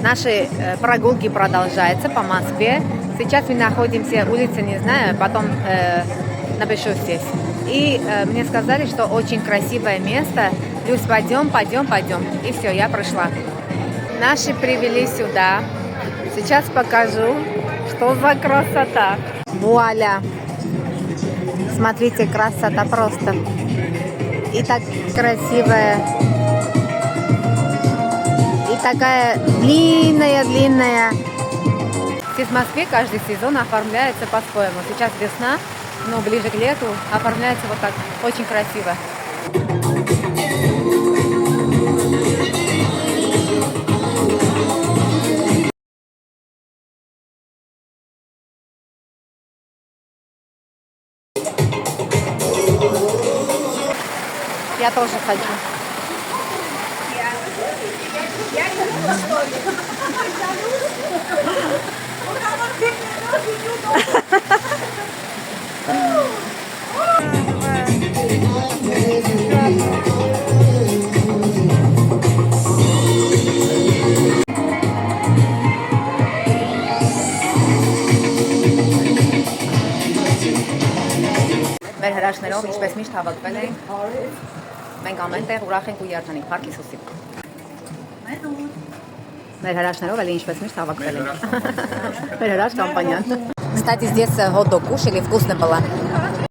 Наши прогулки продолжаются по Москве. Сейчас мы находимся улица, не знаю, потом напишу здесь. И мне сказали, что очень красивое место. Люсь, пойдем. И все, я прошла. Наши привели сюда. Сейчас покажу, что за красота. Вуаля! Смотрите, красота просто. И так красивая. И такая длинная. Здесь в Москве каждый сезон оформляется по-своему. Сейчас весна, но ближе к лету оформляется вот так. Очень красиво. Я тоже хочу. Մեր հրաշներով ինչպես միշտ հավաքվել ենք, մենք ամեն տեղ ուրախ ենք ու երթանենք, Փառք Հիսուսի։ Մեր հրաշներով էլի ինչպես միշտ հավաքվել ենք։ Մեր հրաշ կամպանիան. Кстати, здесь хот-дог кушали, вкусно было.